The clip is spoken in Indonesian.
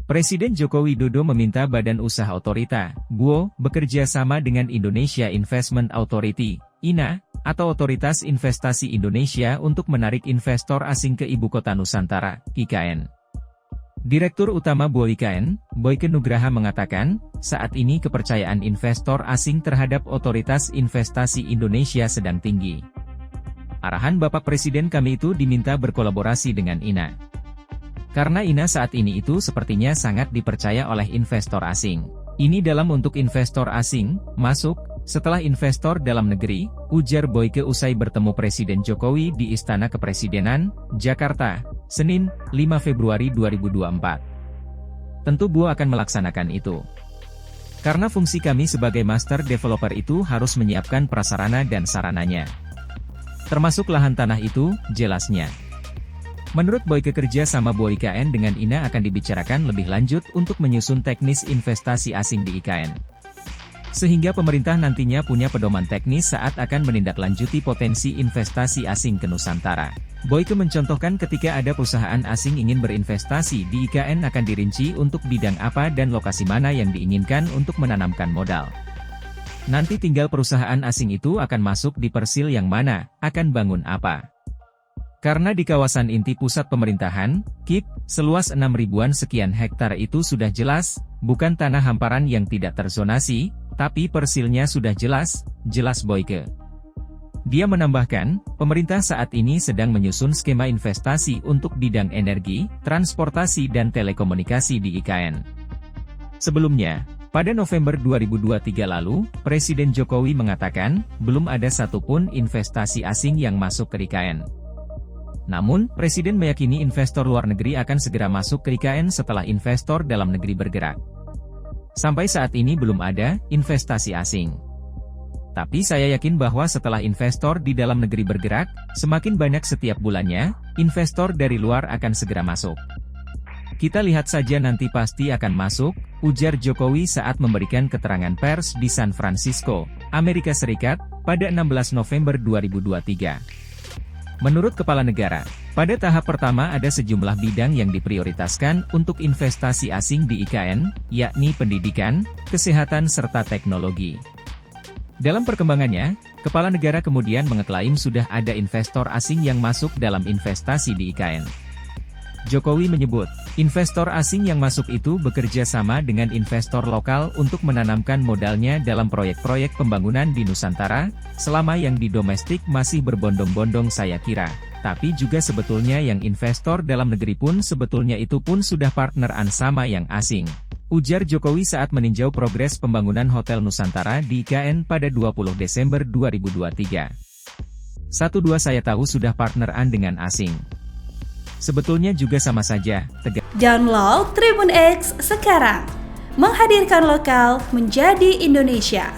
Presiden Joko Widodo meminta Badan Usaha Otorita, BUO, bekerja sama dengan Indonesia Investment Authority, INA, atau Otoritas Investasi Indonesia untuk menarik investor asing ke Ibu Kota Nusantara, IKN. Direktur Utama BUO IKN, Boyke Nugraha mengatakan, saat ini kepercayaan investor asing terhadap Otoritas Investasi Indonesia sedang tinggi. Arahan Bapak Presiden kami itu diminta berkolaborasi dengan INA. Karena INA saat ini itu sepertinya sangat dipercaya oleh investor asing. Ini dalam untuk investor asing, masuk, setelah investor dalam negeri, ujar Boyke usai bertemu Presiden Jokowi di Istana Kepresidenan, Jakarta, Senin, 5 Februari 2024. Tentu BUO akan melaksanakan itu. Karena fungsi kami sebagai master developer itu harus menyiapkan prasarana dan sarananya. Termasuk lahan tanah itu, jelasnya. Menurut Boyke kerja sama BUO IKN dengan INA akan dibicarakan lebih lanjut untuk menyusun teknis investasi asing di IKN. Sehingga pemerintah nantinya punya pedoman teknis saat akan menindaklanjuti potensi investasi asing ke Nusantara. Boyke mencontohkan ketika ada perusahaan asing ingin berinvestasi di IKN akan dirinci untuk bidang apa dan lokasi mana yang diinginkan untuk menanamkan modal. Nanti tinggal perusahaan asing itu akan masuk di persil yang mana, akan bangun apa. Karena di kawasan inti pusat pemerintahan, KIP, seluas 6.000-an sekian hektar itu sudah jelas, bukan tanah hamparan yang tidak terzonasi, tapi persilnya sudah jelas, jelas Boyke. Dia menambahkan, pemerintah saat ini sedang menyusun skema investasi untuk bidang energi, transportasi dan telekomunikasi di IKN. Sebelumnya, pada November 2023 lalu, Presiden Jokowi mengatakan, belum ada satupun investasi asing yang masuk ke IKN. Namun, Presiden meyakini investor luar negeri akan segera masuk ke IKN setelah investor dalam negeri bergerak. Sampai saat ini belum ada investasi asing. Tapi saya yakin bahwa setelah investor di dalam negeri bergerak, semakin banyak setiap bulannya, investor dari luar akan segera masuk. Kita lihat saja nanti pasti akan masuk, ujar Jokowi saat memberikan keterangan pers di San Francisco, Amerika Serikat, pada 16 November 2023. Menurut Kepala Negara, pada tahap pertama ada sejumlah bidang yang diprioritaskan untuk investasi asing di IKN, yakni pendidikan, kesehatan serta teknologi. Dalam perkembangannya, Kepala Negara kemudian mengeklaim sudah ada investor asing yang masuk dalam investasi di IKN. Jokowi menyebut, investor asing yang masuk itu bekerja sama dengan investor lokal untuk menanamkan modalnya dalam proyek-proyek pembangunan di Nusantara, selama yang di domestik masih berbondong-bondong saya kira. Tapi juga sebetulnya yang investor dalam negeri pun sebetulnya itu pun sudah partneran sama yang asing. Ujar Jokowi saat meninjau progres pembangunan Hotel Nusantara di IKN pada 20 Desember 2023. 1-2 saya tahu sudah partneran dengan asing. Sebetulnya juga sama saja, tegas. Download Tribun X sekarang, menghadirkan lokal menjadi Indonesia.